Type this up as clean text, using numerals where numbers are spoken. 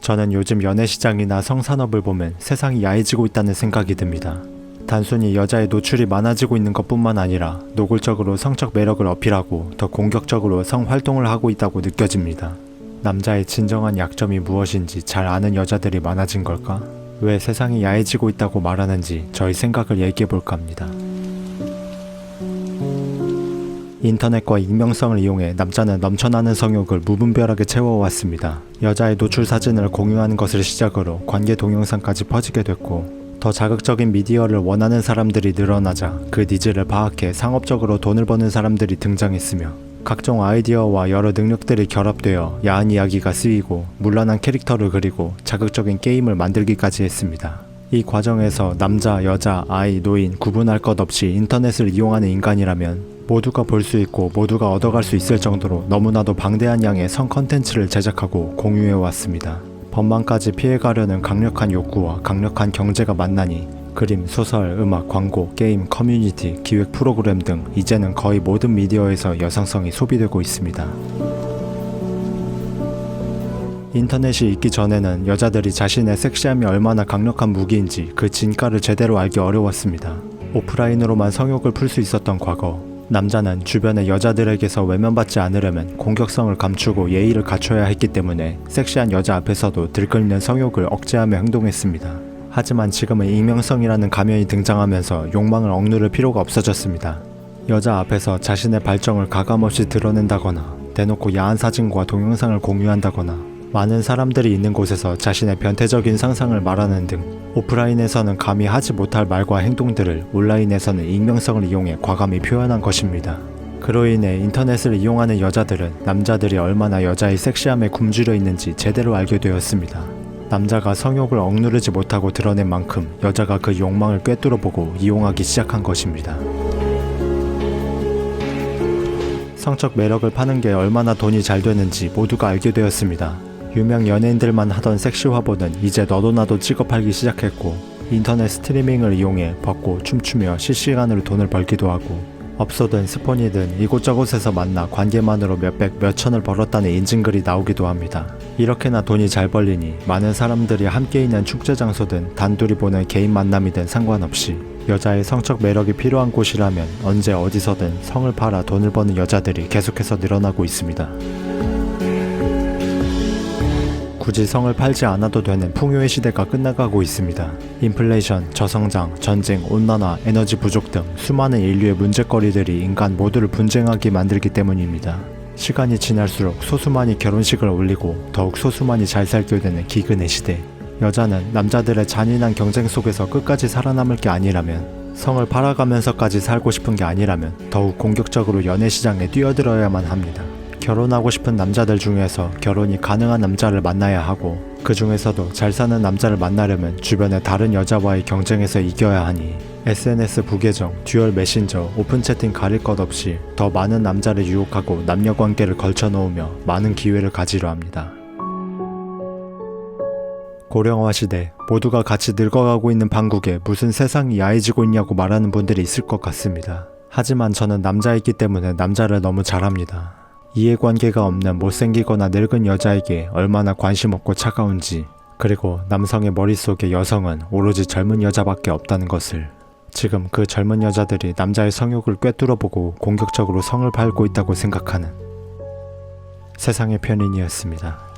저는 요즘 연애시장이나 성산업을 보면 세상이 야해지고 있다는 생각이 듭니다. 단순히 여자의 노출이 많아지고 있는 것뿐만 아니라 노골적으로 성적 매력을 어필하고 더 공격적으로 성활동을 하고 있다고 느껴집니다. 남자의 진정한 약점이 무엇인지 잘 아는 여자들이 많아진 걸까? 왜 세상이 야해지고 있다고 말하는지 저희 생각을 얘기해볼까 합니다. 인터넷과 익명성을 이용해 남자는 넘쳐나는 성욕을 무분별하게 채워왔습니다. 여자의 노출 사진을 공유하는 것을 시작으로 관계 동영상까지 퍼지게 됐고, 더 자극적인 미디어를 원하는 사람들이 늘어나자 그 니즈를 파악해 상업적으로 돈을 버는 사람들이 등장했으며, 각종 아이디어와 여러 능력들이 결합되어 야한 이야기가 쓰이고 문란한 캐릭터를 그리고 자극적인 게임을 만들기까지 했습니다. 이 과정에서 남자, 여자, 아이, 노인 구분할 것 없이 인터넷을 이용하는 인간이라면 모두가 볼 수 있고 모두가 얻어갈 수 있을 정도로 너무나도 방대한 양의 성 컨텐츠를 제작하고 공유해 왔습니다. 법망까지 피해가려는 강력한 욕구와 강력한 경제가 만나니 그림, 소설, 음악, 광고, 게임, 커뮤니티, 기획 프로그램 등 이제는 거의 모든 미디어에서 여성성이 소비되고 있습니다. 인터넷이 있기 전에는 여자들이 자신의 섹시함이 얼마나 강력한 무기인지 그 진가를 제대로 알기 어려웠습니다. 오프라인으로만 성욕을 풀 수 있었던 과거, 남자는 주변의 여자들에게서 외면받지 않으려면 공격성을 감추고 예의를 갖춰야 했기 때문에 섹시한 여자 앞에서도 들끓는 성욕을 억제하며 행동했습니다. 하지만 지금은 익명성이라는 가면이 등장하면서 욕망을 억누를 필요가 없어졌습니다. 여자 앞에서 자신의 발정을 가감없이 드러낸다거나 대놓고 야한 사진과 동영상을 공유한다거나 많은 사람들이 있는 곳에서 자신의 변태적인 상상을 말하는 등 오프라인에서는 감히 하지 못할 말과 행동들을 온라인에서는 익명성을 이용해 과감히 표현한 것입니다. 그로 인해 인터넷을 이용하는 여자들은 남자들이 얼마나 여자의 섹시함에 굶주려 있는지 제대로 알게 되었습니다. 남자가 성욕을 억누르지 못하고 드러낸 만큼 여자가 그 욕망을 꿰뚫어보고 이용하기 시작한 것입니다. 성적 매력을 파는 게 얼마나 돈이 잘 되는지 모두가 알게 되었습니다. 유명 연예인들만 하던 섹시 화보는 이제 너도 나도 찍어 팔기 시작했고, 인터넷 스트리밍을 이용해 벗고 춤추며 실시간으로 돈을 벌기도 하고, 업소든 스폰이든 이곳저곳에서 만나 관계만으로 몇백 몇천을 벌었다는 인증글이 나오기도 합니다. 이렇게나 돈이 잘 벌리니 많은 사람들이 함께 있는 축제 장소든 단둘이 보는 개인 만남이든 상관없이 여자의 성적 매력이 필요한 곳이라면 언제 어디서든 성을 팔아 돈을 버는 여자들이 계속해서 늘어나고 있습니다. 굳이 성을 팔지 않아도 되는 풍요의 시대가 끝나가고 있습니다. 인플레이션, 저성장, 전쟁, 온난화, 에너지 부족 등 수많은 인류의 문제거리들이 인간 모두를 분쟁하게 만들기 때문입니다. 시간이 지날수록 소수만이 결혼식을 올리고 더욱 소수만이 잘 살게 되는 기근의 시대. 여자는 남자들의 잔인한 경쟁 속에서 끝까지 살아남을 게 아니라면, 성을 팔아가면서까지 살고 싶은 게 아니라면 더욱 공격적으로 연애시장에 뛰어들어야만 합니다. 결혼하고 싶은 남자들 중에서 결혼이 가능한 남자를 만나야 하고, 그 중에서도 잘 사는 남자를 만나려면 주변의 다른 여자와의 경쟁에서 이겨야 하니 SNS 부계정, 듀얼 메신저, 오픈 채팅 가릴 것 없이 더 많은 남자를 유혹하고 남녀관계를 걸쳐놓으며 많은 기회를 가지려 합니다. 고령화 시대, 모두가 같이 늙어가고 있는 판국에 무슨 세상이 야해지고 있냐고 말하는 분들이 있을 것 같습니다. 하지만 저는 남자이기 때문에 남자를 너무 잘합니다. 이해관계가 없는 못생기거나 늙은 여자에게 얼마나 관심 없고 차가운지, 그리고 남성의 머릿속에 여성은 오로지 젊은 여자밖에 없다는 것을, 지금 그 젊은 여자들이 남자의 성욕을 꿰뚫어보고 공격적으로 성을 밟고 있다고 생각하는 세상의 편인이었습니다.